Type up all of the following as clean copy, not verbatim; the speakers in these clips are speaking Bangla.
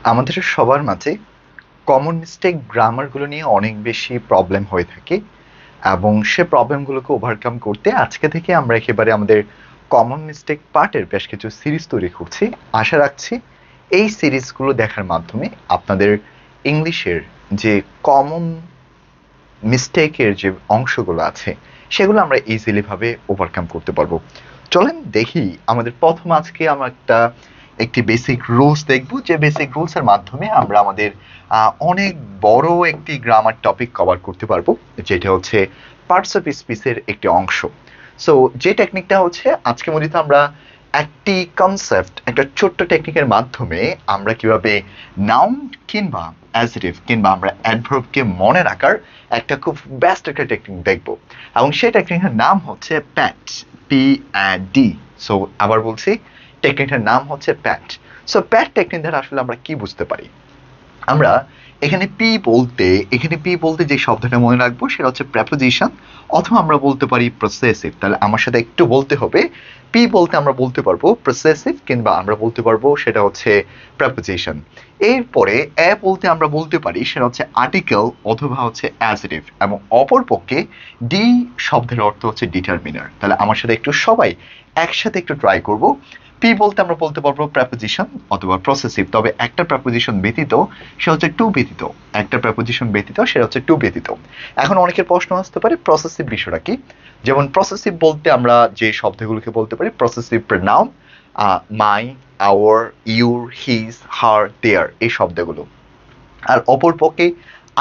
আমাদের সবার মাঝে কমন মিস্টেক গ্রামারগুলো নিয়ে অনেক বেশি প্রবলেম হয়ে থাকে এবং সে প্রবলেমগুলোকে ওভারকাম করতে আজকে থেকে আমরা একেবারে আমাদের কমন মিস্টেক পার্টের বেশ কিছু সিরিজ তৈরি করছি। আশা রাখছি এই সিরিজগুলো দেখার মাধ্যমে আপনাদের ইংলিশের যে কমন মিস্টেকের যে অংশগুলো আছে সেগুলো আমরা ইজিলি ভাবে ওভারকাম করতে পারবো। চলেন দেখি আমাদের প্রথম আজকে আমরা একটি বেসিক রুলস দেখব, যে বেসিক রুলস এর মাধ্যমে আমরা আমাদের অনেক বড় একটি গ্রামার টপিক কভার করতে পারবো, যেটা হচ্ছে পার্টস অফ স্পিচের একটি অংশ। সো যে টেকনিকটা হচ্ছে আজকে মূলত আমরা একটি কনসেপ্ট, একটা ছোট্ট টেকনিকের মাধ্যমে আমরা কিভাবে নাউন কিংবা অ্যাডজেক্টিভ কিংবা আমরা অ্যাডভার্বকে মনে রাখার একটা খুব বেস্ট একটা টেকনিক দেখবো, এবং সেই টেকনিকের নাম হচ্ছে প্যাট, PAD। সো আবার বলছি, টেকনিকটার নাম হচ্ছে প্যাট। সো প্যাট টেকনিক দ্বারা আসলে আমরা কি বুঝতে পারি? আমরা এখানে পি বলতে যে শব্দটা মনে রাখবো সেটা হচ্ছে প্রেপোজিশন, অথবা আমরা বলতে পারি প্রসেসিভ। তাহলে আমার সাথে একটু বলতে হবে, পি বলতে আমরা বলতে পারবো প্রসেসিভ কিংবা আমরা বলতে পারবো সেটা হচ্ছে প্রেপোজিশন। এরপরে এ বলতে আমরা বলতে পারি সেটা হচ্ছে আর্টিকেল অথবা হচ্ছে অ্যাডজেক্টিভ, এবং অপরপক্ষে ডি শব্দের অর্থ হচ্ছে ডিটারমিনার। তাহলে আমার সাথে একটু সবাই একসাথে একটু ট্রাই করব। পি বলতে আমরা বলতে পারবো প্রেপোজিশন অথবা প্রসেসিভ, তবে একটা প্রেপোজিশন ব্যতীত, সে হচ্ছে টু ব্যতীত। একটা প্রেপোজিশন ব্যতীত সেটা হচ্ছে টু ব্যতীত। এখন অনেকের প্রশ্ন আসতে পারে প্রসেসিভ বিষয়টা কি। যেমন প্রসেসিভ বলতে আমরা যে শব্দগুলোকে বলতে পারি possessive pronoun, my, our, your, his, her, their, এই শব্দগুলো। আর অপরপক্ষে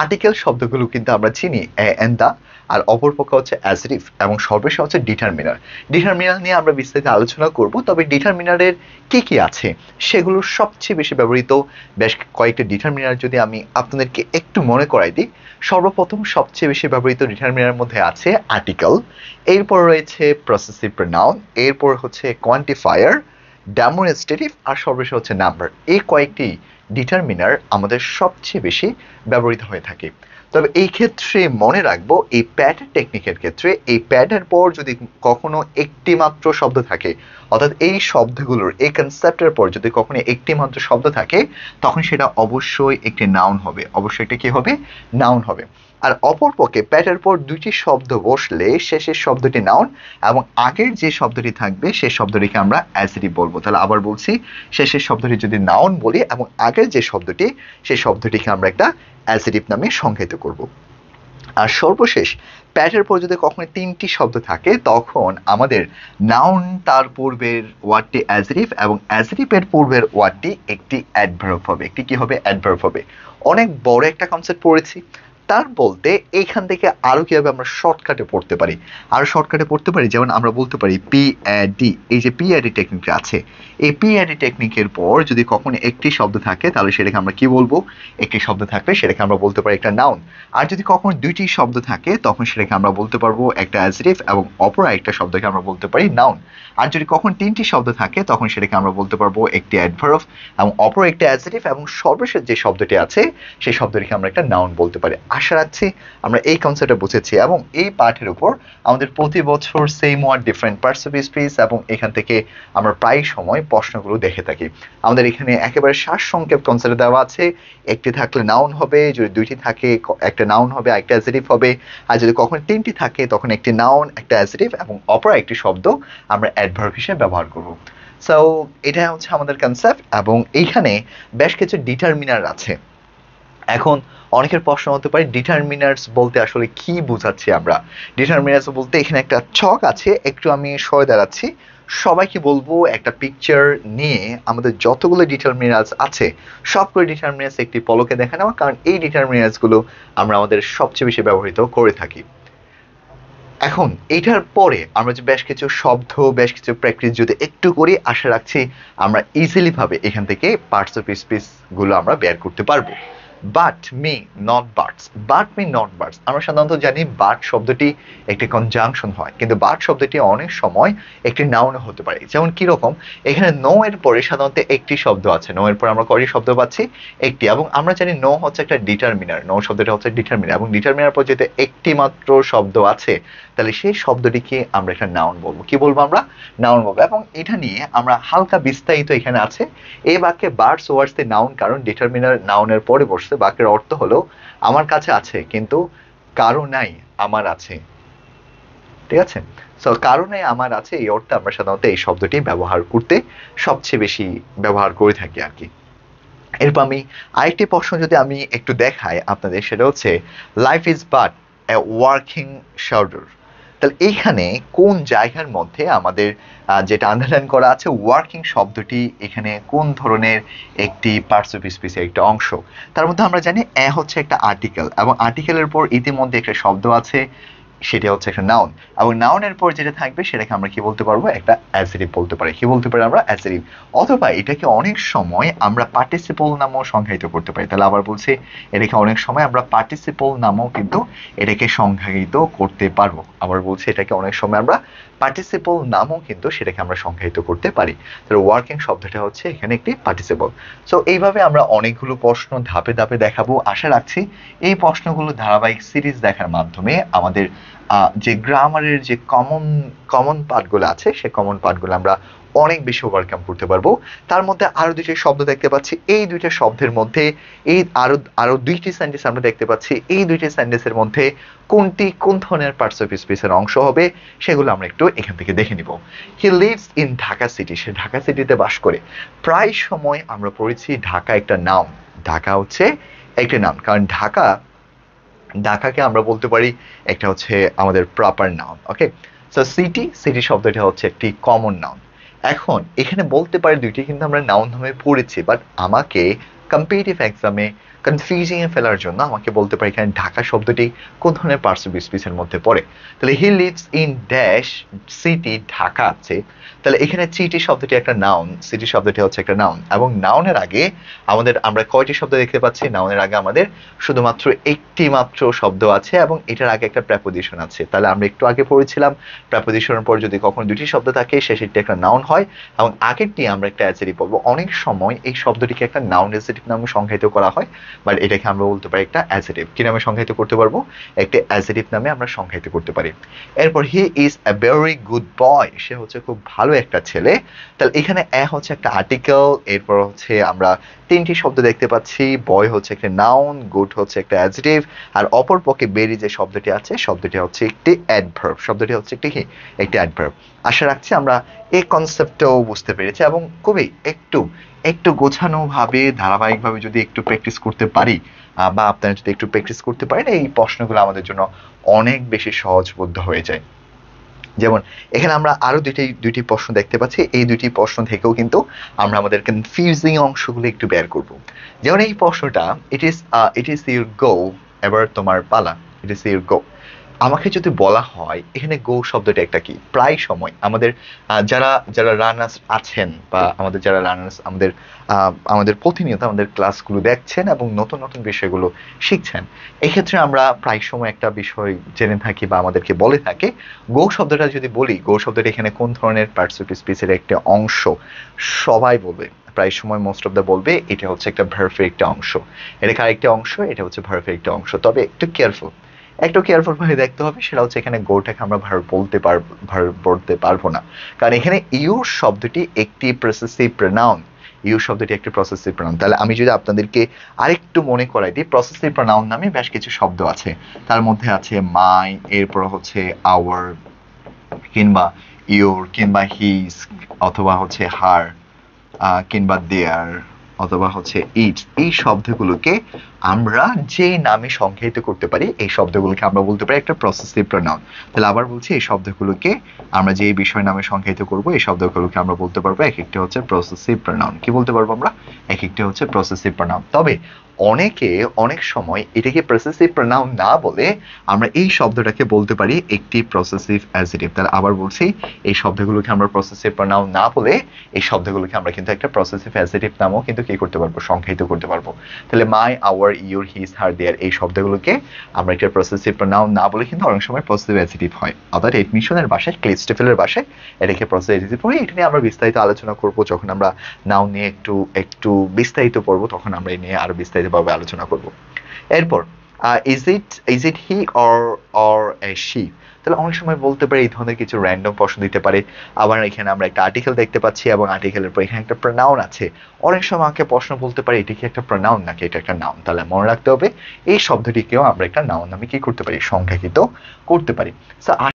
আর্টিকেল শব্দগুলো কিন্তু আমরা চিনি এ এন্ড দা, আর অপরপক্ষে হচ্ছে অ্যাডজেক্টিভ এবং সর্বশেষ হচ্ছে ডিটারমিনার। ডিটারমিনার নিয়ে আমরা বিস্তারিত আলোচনা করব, তবে ডিটারমিনারের কি কি আছে সেগুলোর সবচেয়ে বেশি ব্যবহৃত বেশ কয়েকটা ডিটারমিনার যদি আমি আপনাদেরকে একটু মনে করাই দিই। সর্বপ্রথম সবচেয়ে বেশি ব্যবহৃত ডিটারমিনার মধ্যে আছে আর্টিকেল, এরপর রয়েছে প্রসেসিভ প্রনাউন, এরপর হচ্ছে কোয়ান্টিফায়ার, ডেমনস্ট্রেটিভ, আর সর্বশেষ হচ্ছে নাম্বার। এই কয়েকটি ডিটারমিনার আমাদের সবচেয়ে বেশি ব্যবহৃত হয়ে থাকে। তবে এই ক্ষেত্রে মনে রাখবো, এই প্যাডের টেকনিকের ক্ষেত্রে এই প্যাডের পর যদি কখনো একটি মাত্র শব্দ থাকে, অর্থাৎ এই শব্দগুলোর এই কনসেপ্টের পর যদি কখনো একটি মাত্র শব্দ থাকে, তখন সেটা অবশ্যই একটি নাউন হবে, অবশ্যই এটা কি হবে, নাউন হবে। আর অপরপক্ষে প্যাটের পর দুইটি শব্দ বসলে শেষের শব্দটি নাউন এবং আগের যে শব্দটি থাকবে সেই শব্দটিকে আমরা অ্যাডজেক্টিভ বলবো। তাহলে আবার বলছি, শেষের শব্দটি যদি নাউন বলি এবং আগের যে শব্দটি সেই শব্দটিকে আমরা একটা অ্যাডজেক্টিভ নামে সংজ্ঞায়িত করব। আর সর্বশেষ প্যাটের পর যদি কখনো তিনটি শব্দ থাকে, তখন আমাদের নাউন তার পূর্বের ওয়ার্ডটি অ্যাডজেক্টিভ এবং অ্যাডজেক্টিভের পূর্বের ওয়ার্ডটি একটি অ্যাডভার্ব হবে। একটি কি হবে, অ্যাডভার্ব হবে। অনেক বড় একটা কনসেপ্ট পড়েছি, তার বলতে এইখান থেকে আরো কিভাবে আমরা শর্টকাটে পড়তে পারি, আরো শর্টকাটে পড়তে পারি। যেমন আমরা বলতে পারি PAD, এই যে PAD টেকনিকটা আছে, এই PAD টেকনিকের পর যদি কখনো একটি শব্দ থাকে তাহলে সেটাকে আমরা কি বলবো, একটি শব্দ থাকলে সেটাকে আমরা বলতে পারি একটা নাউন। আর যদি কখনো দুইটি শব্দ থাকে তখন সেটাকে আমরা বলতে পারবো একটা অ্যাডজেক্টিভ এবং অপর একটা শব্দকে আমরা বলতে পারি নাউন। আর যদি কখন তিনটি শব্দ থাকে তখন সেটাকে আমরা বলতে পারবো একটি অ্যাডভার্ব এবং অপর একটা অ্যাডজেক্টিভ এবং সর্বশেষ যে শব্দটি আছে সেই শব্দটিকে আমরা একটা নাউন বলতে পারি। আশা রাখছি আমরা এই কনসেপ্টটা বুঝেছি, এবং এই পাঠের উপর আমাদের প্রতি বছর same word different parts of speech, এবং এখান থেকে আমরা প্রায় সময় প্রশ্নগুলো দেখে থাকি। আমাদের এখানে একেবারে সারসংক্ষেপ কনসেপ্ট দেওয়া আছে, একটি থাকলে নাউন হবে, যদি দুইটি থাকে একটা নাউন হবে, একটা অ্যাডজেক্টিভ হবে, আর যদি কখনো তিনটি থাকে তখন একটি নাউন, একটা অ্যাডজেক্টিভ এবং অপর একটি শব্দ আমরা অ্যাডভার্ব হিসেবে ব্যবহার করব। সো এটা হচ্ছে আমাদের কনসেপ্ট, এবং এইখানে বেশ কিছু ডিটারমিনার আছে। এখন অনেকের প্রশ্ন হতে পারে ডিটারমিনার্স বলতে আসলে কি বোঝাচ্ছি আমরা। ডিটারমিনার্স বলতে এখানে একটা ছক আছে, একটু আমি সরে দাঁড়াচ্ছি, সবাইকে বলবো একটা পিকচার নিয়ে আমাদের যতগুলো ডিটারমিনার্স আছে সবগুলো ডিটারমিনার্স একটি পলকে দেখে নেওয়া, কারণ এই ডিটারমিনার্স গুলো আমরা আমাদের সবচেয়ে বেশি ব্যবহৃত করে থাকি। এখন এটার পরে আমরা যে বেশ কিছু শব্দ, বেশ কিছু প্র্যাকটিস যদি একটু করি, আশা রাখছি আমরা ইজিলি ভাবে এখান থেকে পার্টস অফ স্পিচ গুলো আমরা বের করতে পারবো। But me not birds, but me not birds, আমরা সাধারণত জানি বাট শব্দটি একটি কনজাংশন হয়, কিন্তু বাট শব্দটি অনেক সময় একটি নাউন হতে পারে। যেমন কিরকম, এখানে নো এর পরে সাধারণত একটি শব্দ আছে, নো এর পরে আমরা কয়টি শব্দ পাচ্ছি, একটি, এবং আমরা জানি নো হচ্ছে একটা ডিটারমিনার, নো শব্দটা হচ্ছে ডিটারমিনার, এবং ডিটারমিনার পর যেহেতু একটি মাত্র শব্দ আছে তাহলে সেই শব্দটিকে আমরা একটা নাউন বলবো। কি বলবো আমরা? নাউন বলবো। এবং এটা নিয়ে আমরা হালকা বিস্তারিত এখানে আছে। এই বাক্যে বার্ডস ওয়ার্ডস দ্য নাউন, কারণ ডিটারমিনার নাউনের পরে বসছে। বাক্যের অর্থ হলো আমার কাছে আছে কিন্তু কারো নাই, আমার আছে। ঠিক আছে? সো কারণে আমার আছে, এই অর্থে আমরা সাধারণত এই শব্দটি ব্যবহার করতে সবচেয়ে বেশি ব্যবহার করে থাকি আর কি। এরপর আমি আরেকটি প্রশ্ন যদি আমি একটু দেখাই আপনাদের, সেটা হচ্ছে life is but a working shoulder. তাহলে এইখানে কোন জায়গার মধ্যে আমাদের যেটা আন্ডারলাইন করা আছে ওয়ার্কিং শব্দটি এখানে কোন ধরনের একটি পার্টস অফ স্পিচের একটা অংশ? তার মধ্যে আমরা জানি এ হচ্ছে একটা আর্টিকেল, এবং আর্টিকেলের পর ইতিমধ্যে একটা শব্দ আছে, সেটা হচ্ছে একটা নাউন, এবং নাউনের পর যেটা থাকবে সেটাকে আমরা কি বলতে পারবো? একটা অ্যাডজেক্টিভ বলতে পারি। কি বলতে পারি আমরা? অ্যাডজেক্টিভ। অথবা এটাকে অনেক সময় আমরা পার্টিসিপল নামেও সংজ্ঞায়িত করতে পারি। তাহলে আবার বলছি, এটাকে অনেক সময় আমরা পার্টিসিপল নামেও কিন্তু এটাকে সংজ্ঞায়িত করতে পারবো। আবার বলছি, এটাকে অনেক সময় আমরা পার্টিসিপল নামও কিন্তু সেটাকে আমরা সংজ্ঞায়িত করতে পারি। তাহলে ওয়ার্কিং শব্দটা হচ্ছে এখানে একটি পার্টিসিপল। সো এইভাবে আমরা অনেকগুলো প্রশ্ন ধাপে ধাপে দেখাবো। আশা রাখছি এই প্রশ্নগুলো ধারাবাহিক সিরিজ দেখার মাধ্যমে আমাদের যে গ্রামারের যে কমন পার্টগুলো আছে সেই কমন পার্টগুলো আমরা অনেক বেশি ওভারকাম করতে পারবো। তার মধ্যে আরো দুইটি শব্দ দেখতে পাচ্ছি, এই দুইটা শব্দের মধ্যে এই আরো দুইটি সেন্টেন্স আমরা দেখতে পাচ্ছি, এই দুইটি সেন্টেন্সের মধ্যে কোনটি কোন ধরনের পার্টস অফ স্পিচের অংশ হবে সেগুলো আমরা একটু এখান থেকে দেখে নিব। He lives in Dhaka city, সে ঢাকা সিটিতে বাস করে। প্রায় সময় আমরা পড়েছি ঢাকা একটা নাউন, ঢাকা হচ্ছে একটা নাউন, কারণ ঢাকাকে আমরা বলতে পারি একটা হচ্ছে আমাদের প্রপার নাউন। ওকে, সো সিটি শব্দটা হচ্ছে একটি কমন নাউন। এখন এখানে বলতে পারি দুইটি কিন্তু আমরা নাউন নামে পড়েছি, বাট আমাকে কম্পিটিটিভ এক্সামে কনফিউজিং এ ফেলার জন্য আমাকে বলতে পারি এখানে ঢাকা শব্দটি কোন ধরনের পার্টস অফ স্পিচের মধ্যে পড়ে। তাহলে হি lives in dash city, Dhaka আছে। তাহলে এখানে সিটি শব্দটি একটা নাউন, সিটি শব্দটি হচ্ছে একটা নাউন, এবং নাউনের আগে আমরা কয়টি শব্দ দেখতে পাচ্ছি? নাউনের আগে আমাদের শুধুমাত্র একটি মাত্র শব্দ আছে, এবং এটার আগে একটা প্রেপোজিশন আছে। তাহলে আমরা একটু আগে পড়েছিলাম প্রেপোজিশনের পর যদি কখনো দুটি শব্দ থাকে শেষেরটি একটা নাউন হয়, এবং আগেরটি আমরা একটা অ্যাডজেক্টিভ বলবো। অনেক সময় এই শব্দটিকে একটা নাউন অ্যাডজেক্টিভ নামে সংজ্ঞায়িত করা হয়, বাট এটাকে আমরা বলতে পারি একটা অ্যাডজেক্টিভ। কি নামে সংজ্ঞায়িত করতে পারবো? একটা অ্যাডজেক্টিভ নামে আমরা সংজ্ঞায়িত করতে পারি। এরপর he is a very good boy, সে হচ্ছে খুব ভালো একটা ছেলে। তাহলে এখানে এ হচ্ছে একটা আর্টিকেল, এরপর হচ্ছে আমরা তিনটি শব্দ দেখতে পাচ্ছি, বয় হচ্ছে একটা নাউন, গুড হচ্ছে একটা অ্যাডজেক্টিভ, আর অপর পক্ষে বেরি যে শব্দটি আছে শব্দটি হচ্ছে একটি অ্যাডভার্ব। শব্দটি হচ্ছে একটি কি? একটি অ্যাডভার্ব। আশা রাখছি আমরা এই কনসেপ্টটাও বুঝতে পেরেছি, এবং খুবই একটু গোছানো ভাবে ধারাবাহিকভাবে যদি একটু প্র্যাকটিস করতে পারি, বা আপনারা যদি একটু প্র্যাকটিস করতে পারেন, এই প্রশ্নগুলো আমাদের জন্য অনেক বেশি সহজবোধ্য হয়ে যায়। যেমন এখানে আমরা আরো দুইটি প্রশ্ন দেখতে পাচ্ছি, এই দুইটি প্রশ্ন থেকেও কিন্তু আমরা আমাদের কনফিউজিং অংশগুলো একটু বের করব। যেমন এই প্রশ্নটা, ইট ইজ ইউর গো, এবার তোমার পালা, ইট ইজ ইউর গো। আমাকে যদি বলা হয় এখানে গো শব্দটা একটা কি, প্রায় সময় আমাদের যারা রানার্স আছেন, বা যারা রানার্স আমাদের প্রতিনিয়ত আমাদের ক্লাসগুলো দেখছেন এবং নতুন নতুন বিষয়গুলো শিখছেন, এক্ষেত্রে আমরা প্রায় সময় একটা বিষয় জেনে থাকি বা আমাদেরকে বলে থাকে, গো শব্দটা যদি বলি, গো শব্দটা এখানে কোন ধরনের পার্টস অফ স্পিচের একটা অংশ? সবাই বলবে, প্রায় সময় মোস্ট অফ দ্য বলবে এটা হচ্ছে একটা ভার্বের একটা অংশ। এটা আরেকটা অংশ, এটা হচ্ছে ভার্বের একটা অংশ। তবে একটু কেয়ারফুল ভাবে দেখতে হবে, সেটা হচ্ছে এখানে গোটাকে আমরা ভার্ব বলতে পারবো না, কারণ এখানে ইউ শব্দটি একটি পসেসিভ প্রনাউন। ইউ শব্দটি একটি পসেসিভ প্রনাউন। তাহলে আমি যদি আপনাদেরকে আরেকটু মনে করাই দিই, পসেসিভ প্রনাউন নামে বেশ কিছু শব্দ আছে। তার মধ্যে আছে মাই, এরপর হচ্ছে আওয়ার, কিংবা ইউর, কিংবা হিজ, অথবা হচ্ছে হার, কিংবা দেয়ার, অথবা হচ্ছে ইট। এই শব্দগুলোকে আমরা যে নামে সংজ্ঞায়িত করতে পারি, এই শব্দগুলোকে আমরা বলতে পারি একটা পসেসিভ প্রনাউন। তাহলে আবার বলছি, এই শব্দগুলোকে আমরা যে বিষয় নামে সংজ্ঞায়িত করব, এই শব্দগুলোকে আমরা বলতে পারবো এক একটা হচ্ছে পসেসিভ প্রনাউন। কি বলতে পারবো আমরা? এক একটা হচ্ছে পসেসিভ প্রনাউন। তবে অনেক সময় এটাকে পসেসিভ প্রনাউন না বলে আমরা এই শব্দটাকে বলতে পারি একটি পসেসিভ অ্যাডজেক্টিভ। তাহলে আবার বলছি, এই শব্দগুলোকে আমরা পসেসিভ প্রনাউন না বলে এই শব্দগুলোকে আমরা কিন্তু একটা পসেসিভ অ্যাডজেক্টিভ নামও কিন্তু কি করতে পারবো? সংজ্ঞায়িত করতে পারবো। তাহলে মাই, our, your, his, her, their, এই শব্দগুলোকে আমরা একটা পসেসিভ প্রনাউন না বলে কিন্তু অনেক সময় পসেসিভ অ্যাডজেক্টিভ হয়। অর্থাৎ এডমিশনের ভাষায়, ক্লিস্টেফেলের ভাষায় এটাকে পসেসিভ অ্যাডজেক্টিভ হয়। এটা নিয়ে আমরা বিস্তারিত আলোচনা করব যখন আমরা নাউন নিয়ে একটু বিস্তারিত পড়বো, তখন আমরা এই নিয়ে আরো বিস্তারিতভাবে আলোচনা করব। এরপর is it he or a she. তাহলে অনেক সময় বলতে পারে এই ধরনের কিছু র্যান্ডম প্রশ্ন দিতে পারে। আবার এখানে আমরা একটা আর্টিকেল দেখতে পাচ্ছি এবং আর্টিকেলের পর এখানে একটা প্রনাউন আছে। অনেক সময় আমাকে প্রশ্ন বলতে পারে এটা কি একটা প্রনাউন নাকি এটা একটা নাউন। তাহলে মনে রাখতে হবে এই শব্দটিকেও আমরা একটা নাউন নামে কি করতে পারি, সংজ্ঞায়িত করতে পারি। সো